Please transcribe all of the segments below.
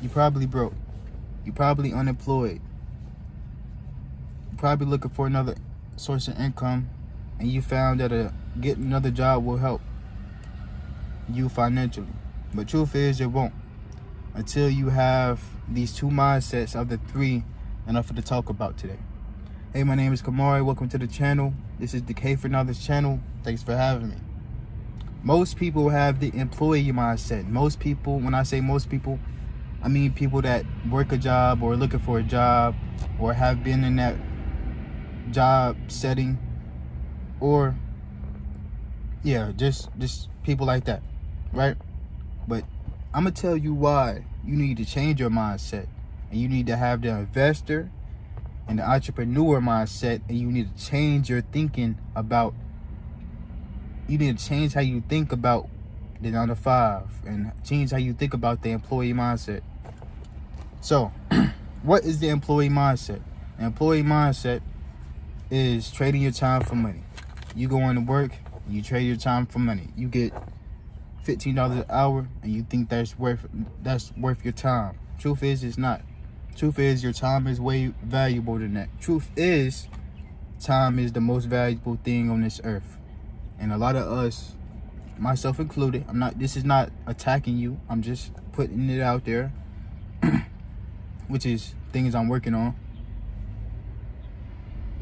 You probably broke. You probably unemployed. You probably looking for another source of income, and you found that getting another job will help you financially. But truth is, it won't until you have these two mindsets of the three enough to talk about today. Hey, my name is Kamari. Welcome to the channel. This is the K for Knowledge channel. Thanks for having me. Most people have the employee mindset. Most people, when I say most people, I mean people that work a job or looking for a job or have been in that job setting, or just people like that, right? But I'm gonna tell you why you need to change your mindset, and you need to have the investor and the entrepreneur mindset, and you need to change your thinking about. You need to change how you think about the 9 to 5 and change how you think about the employee mindset. So, what is the employee mindset? The employee mindset is trading your time for money. You go into work, you trade your time for money. You get $15 an hour, and you think that's worth your time. Truth is, it's not. Truth is, your time is way valuable than that. Truth is, time is the most valuable thing on this earth. And a lot of us, myself included, this is not attacking you. I'm just putting it out there, which is things I'm working on.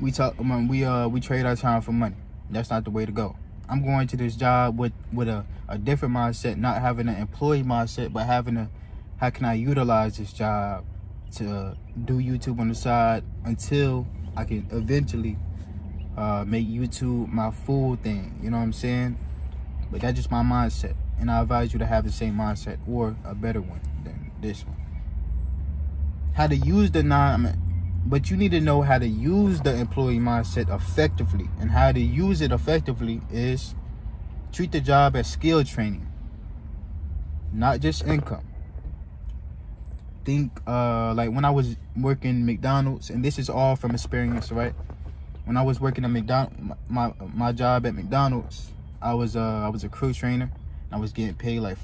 We trade our time for money. That's not the way to go. I'm going to this job with a different mindset, not having an employee mindset, but having how can I utilize this job to do YouTube on the side until I can eventually make YouTube my full thing. You know what I'm saying? But that's just my mindset, and I advise you to have the same mindset or a better one than this one. How to use but you need to know how to use the employee mindset effectively, and how to use it effectively is treat the job as skill training, not just income. Think like when I was working McDonald's, and this is all from experience, right? When I was working at McDonald's, my job at McDonald's, I was a crew trainer, and I was getting paid like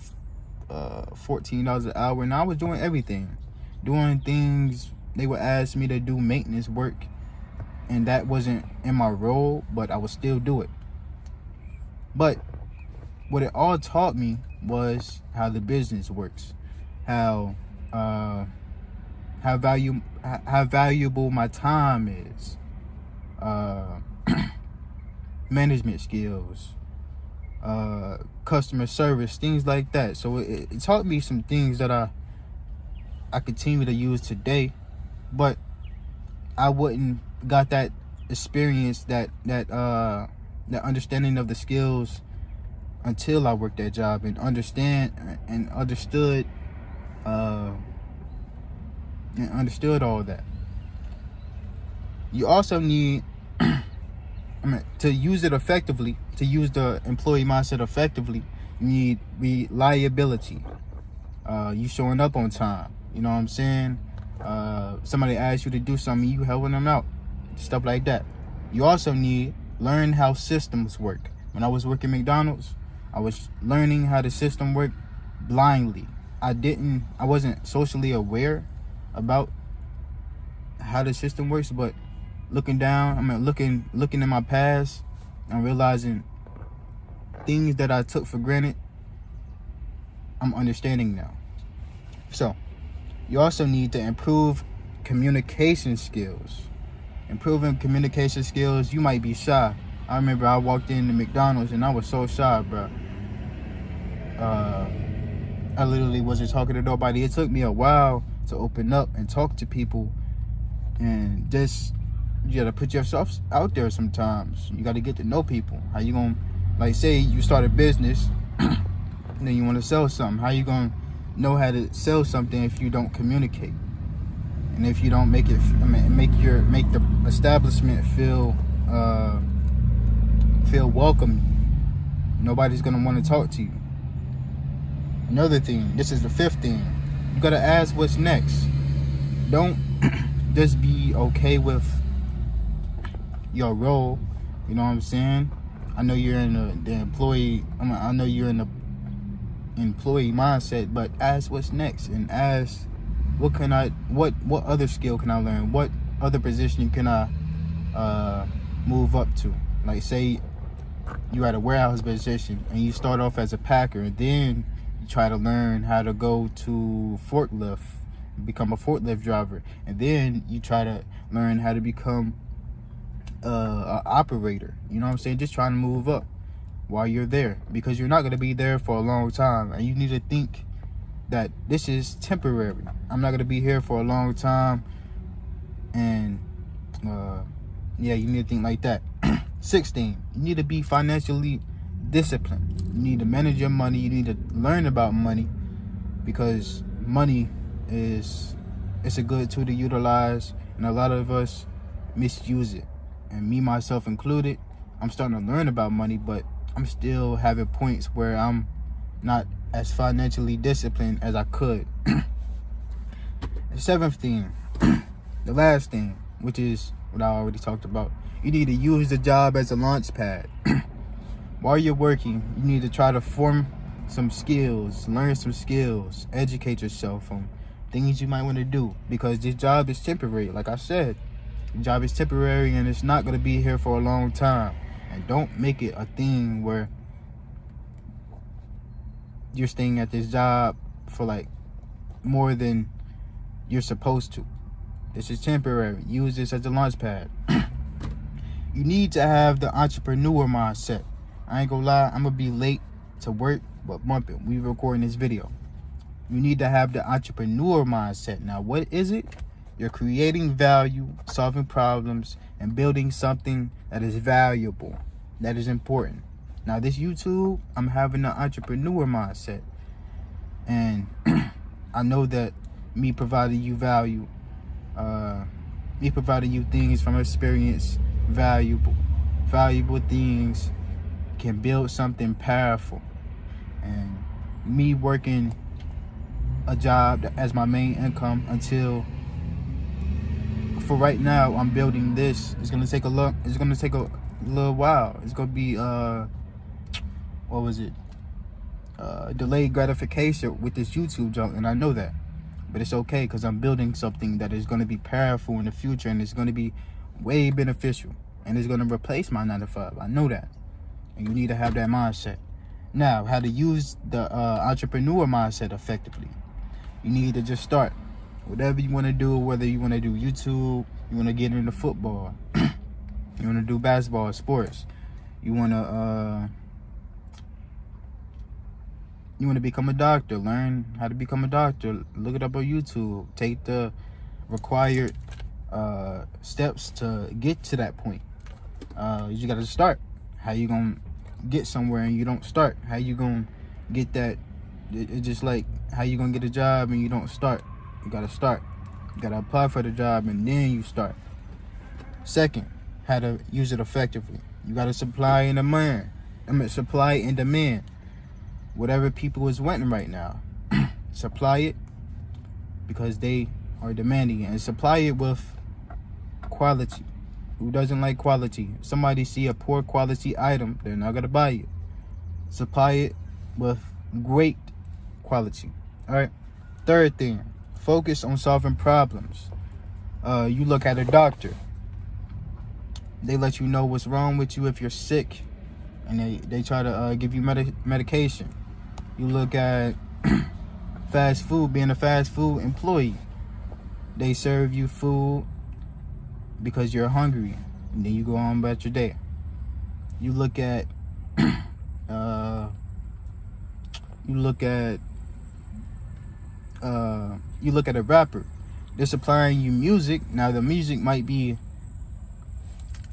$14 an hour, and I was doing everything, doing things they would ask me to do, maintenance work, and that wasn't in my role, but I would still do it. But what it all taught me was how the business works, how valuable my time is. Management skills, customer service, things like that. So it taught me some things that I continue to use today, but I wouldn't got that experience, that understanding of the skills until I worked that job and understood all that. You also need to use it effectively, to use the employee mindset effectively. You need reliability. You showing up on time. You know what I'm saying? Somebody asks you to do something, you helping them out. Stuff like that. You also need learn how systems work. When I was working McDonald's, I was learning how the system worked blindly. I wasn't socially aware about how the system works, but looking in my past and realizing things that I took for granted, I'm understanding now. So, you also need to improve communication skills. Improving communication skills, you might be shy. I remember I walked into McDonald's and I was so shy, bro. I literally wasn't talking to nobody. It took me a while to open up and talk to people, and just you gotta put yourself out there sometimes. You gotta get to know people. How you gonna, like, say you start a business and then you want to sell something. How you gonna know how to sell something if you don't communicate, and if you don't make the establishment feel welcome? Nobody's gonna want to talk to you. Another thing, this is the fifth thing, you gotta ask what's next. Don't just be okay with your role. You know what I'm saying? I know you're in the employee. I know you're in the employee mindset, but ask what's next, and ask what other skill can I learn? What other position can I move up to? Like, say you at a warehouse position and you start off as a packer, and then you try to learn how to go to forklift, become a forklift driver, and then you try to learn how to become an operator. You know what I'm saying? Just trying to move up while you're there, because you're not going to be there for a long time, and you need to think that this is temporary. I'm not going to be here for a long time, and yeah, you need to think like that. 16, you need to be financially disciplined. You need to manage your money. You need to learn about money, because money it's a good tool to utilize, and a lot of us misuse it, and me myself included. I'm starting to learn about money, but I'm still having points where I'm not as financially disciplined as I could. The 7th thing, the last thing, which is what I already talked about, you need to use the job as a launch pad. While you're working, you need to try to form some skills, learn some skills, educate yourself on things you might want to do, because this job is temporary. Like I said, the job is temporary, and it's not going to be here for a long time. And don't make it a thing where you're staying at this job for like more than you're supposed to. This is temporary. Use this as a launch pad. You need to have the entrepreneur mindset. I ain't gonna lie, I'm gonna be late to work, but bump it. We recording this video. You need to have the entrepreneur mindset. Now, what is it? You're creating value, solving problems, and building something that is valuable, that is important. Now, this YouTube, I'm having the entrepreneur mindset. And I know that me providing you value, me providing you things from experience, valuable things can build something powerful. And me working a job as my main income until, for right now, I'm building this. It's gonna take a little while. It's gonna be delayed gratification with this YouTube junk, and I know that, but it's okay, because I'm building something that is going to be powerful in the future, and it's going to be way beneficial, and it's going to replace my 9 to 5. I know that, and you need to have that mindset. Now, how to use the entrepreneur mindset effectively? You need to just start whatever you want to do. Whether you want to do YouTube, you want to get into football, you want to do basketball, sports, you want to become a doctor, learn how to become a doctor, look it up on YouTube, take the required steps to get to that point. You got to start. How you gonna get somewhere and you don't start? How you gonna get that? It's just like how you gonna get a job and you don't start. You got to start. You got to apply for the job and then you start. Second, how to use it effectively. You got to supply and demand. Whatever people is wanting right now, supply it because they are demanding it, and supply it with quality. Who doesn't like quality? If somebody see a poor quality item, they're not gonna buy it. Supply it with great quality. All right. Third thing, focus on solving problems. You look at a doctor. They let you know what's wrong with you if you're sick, and they try to give you medication. You look at fast food, being a fast food employee. They serve you food because you're hungry, and then you go on about your day. You look at a rapper. They're supplying you music. Now the music might be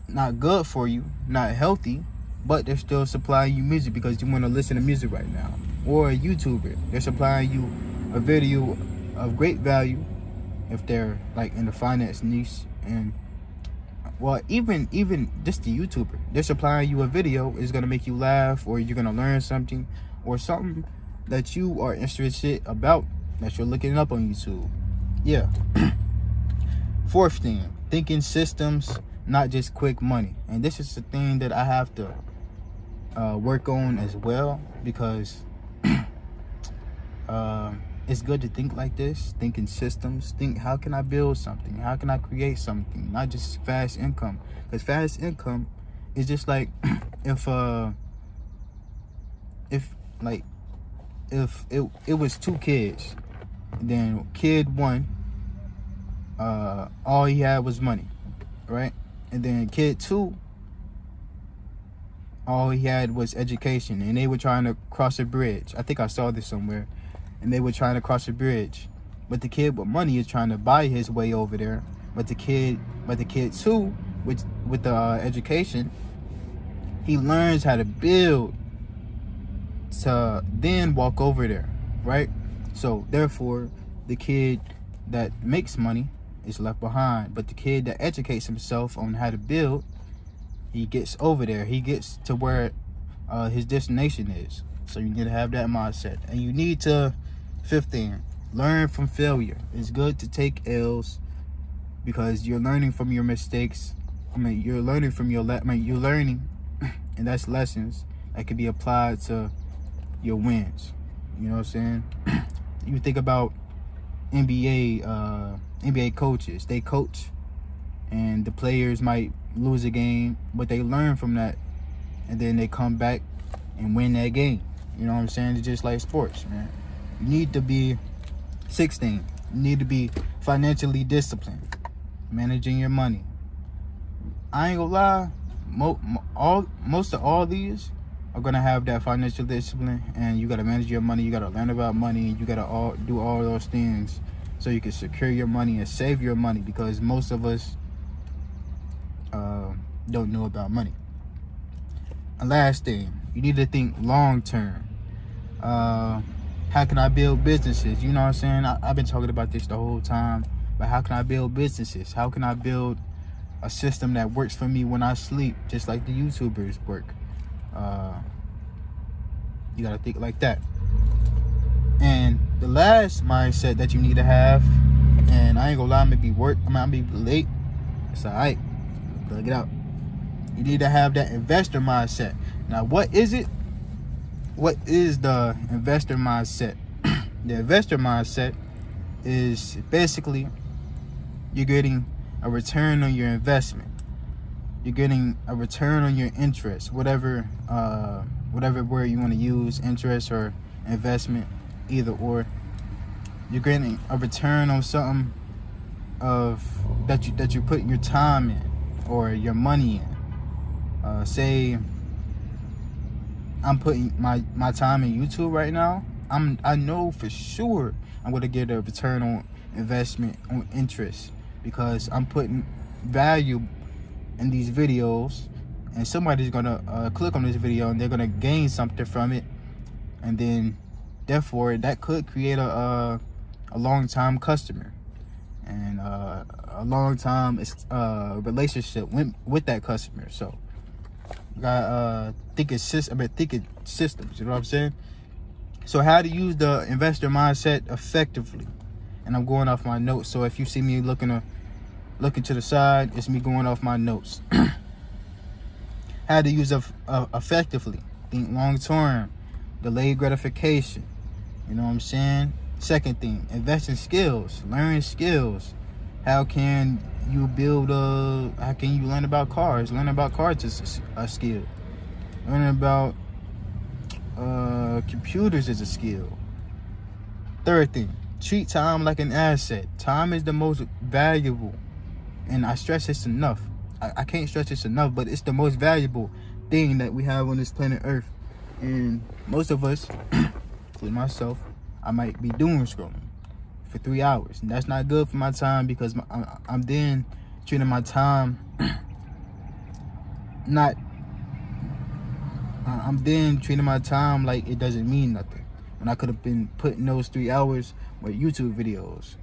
not good for you, not healthy, but they're still supplying you music because you want to listen to music right now. Or a YouTuber, they're supplying you a video of great value if they're like in the finance niche. And well, even just the YouTuber, they're supplying you a video is gonna make you laugh, or you're gonna learn something, or something that you are interested about that you're looking up on YouTube. Yeah. Fourth thing, thinking systems, not just quick money. And this is the thing that I have to work on as well, because it's good to think like this, think in systems, think how can I build something, how can I create something, not just fast income. Because fast income is just like if like if it was two kids, then kid one, all he had was money, right? And then kid two, all he had was education, and they were trying to cross a bridge. I think I saw this somewhere. And they were trying to cross a bridge, but the kid with money is trying to buy his way over there. But the kid too, with the education, he learns how to build to then walk over there, right? So therefore, the kid that makes money is left behind, but the kid that educates himself on how to build, he gets over there. He gets to where his destination is. So you need to have that mindset, and you need to. Fifth thing, learn from failure. It's good to take L's because you're learning from your mistakes. You're learning from you're learning, and that's lessons that can be applied to your wins. You know what I'm saying? You think about NBA coaches. They coach, and the players might lose a game, but they learn from that, and then they come back and win that game. You know what I'm saying? It's just like sports, man. You need to be 16. You need to be financially disciplined, managing your money. I ain't gonna lie, most of all these are gonna have that financial discipline, and you gotta manage your money. You gotta learn about money. You gotta do all those things so you can secure your money and save your money, because most of us don't know about money. And last thing, you need to think long term. How can I build businesses? You know what I'm saying? I've been talking about this the whole time, but how can I build businesses? How can I build a system that works for me when I sleep, just like the YouTubers work? You gotta think like that. And the last mindset that you need to have, and I ain't gonna lie, I'm gonna be late. It's alright. Plug it out. You need to have that investor mindset. Now, what is it? What is the investor mindset? The investor mindset is basically you're getting a return on your investment. You're getting a return on your interest, whatever word you want to use, interest or investment, either or. You're getting a return on something that you're putting your time in or your money in. Say I'm putting my time in YouTube right now. I know for sure I'm gonna get a return on investment on interest, because I'm putting value in these videos, and somebody's gonna click on this video and they're gonna gain something from it, and then therefore that could create a long-time customer and a long-time relationship with that customer. So you gotta thinking systems, you know what I'm saying? So how to use the investor mindset effectively. And I'm going off my notes, so if you see me looking to the side, it's me going off my notes. How to use it effectively. Think long term. Delayed gratification. You know what I'm saying? Second thing, invest in skills. Learn skills. How can you learn about cars? Learning about cars is a skill. Learning about computers is a skill. Third thing, treat time like an asset. Time is the most valuable, and I stress this enough. I can't stress this enough, but it's the most valuable thing that we have on this planet Earth. And most of us, including myself, I might be doom scrolling for 3 hours, and that's not good for my time, because I'm then treating my time like it doesn't mean nothing, when I could have been putting those 3 hours with YouTube videos.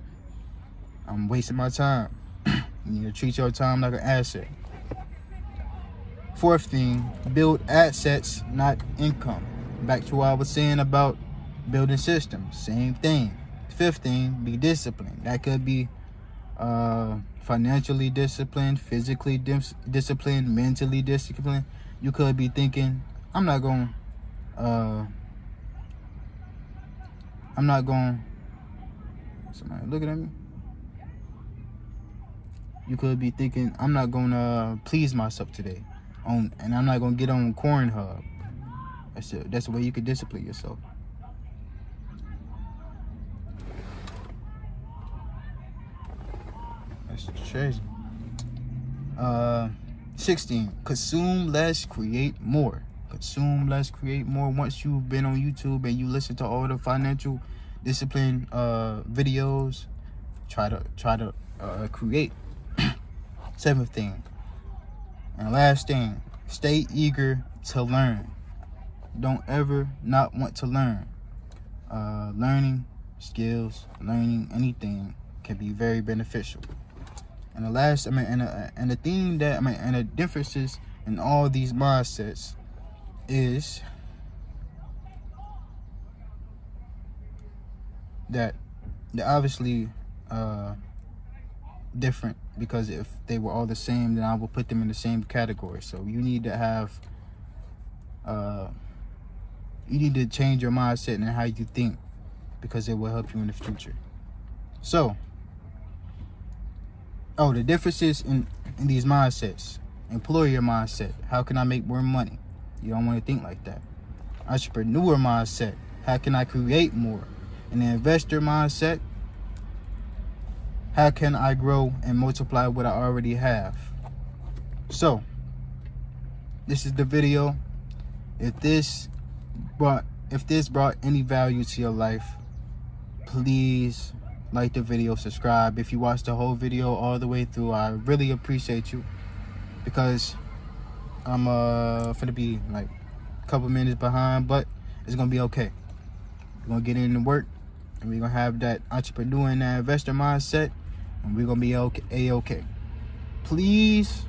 I'm wasting my time. You need to treat your time like an asset. Fourth thing, build assets, not income. Back to what I was saying about building systems, same thing. Fifth thing, be disciplined. That could be financially disciplined, physically disciplined, mentally disciplined. You could be thinking, I'm not going Somebody looking at me. You could be thinking, I'm not gonna please myself today, and I'm not gonna get on Cornhub. That's it. That's the way you could discipline yourself. That's crazy. 16. Consume less, create more. Consume less, create more. Once you've been on YouTube and you listen to all the financial discipline videos, try to create. 7th thing, and last thing, stay eager to learn. Don't ever not want to learn. Learning skills, learning anything can be very beneficial. And the last, and the thing that, and the differences in all these mindsets is that they're obviously different, because if they were all the same, then I would put them in the same category. So you need to have, you need to change your mindset and how you think, because it will help you in the future. So, the differences in these mindsets. Employer mindset, how can I make more money? You don't want to think like that. Entrepreneur mindset, how can I create more? And the investor mindset, how can I grow and multiply what I already have? So, this is the video. If this brought any value to your life, please like the video, subscribe. If you watched the whole video all the way through, I really appreciate you, because I'm gonna be like a couple minutes behind, but it's gonna be okay. We're gonna get into work, and we're gonna have that entrepreneur and that investor mindset, and we're gonna be okay. Please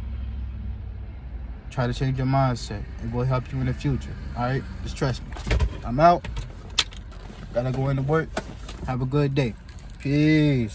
try to change your mindset. It will help you in the future. All right, just trust me. I'm out. Gotta go into work. Have a good day. Peace.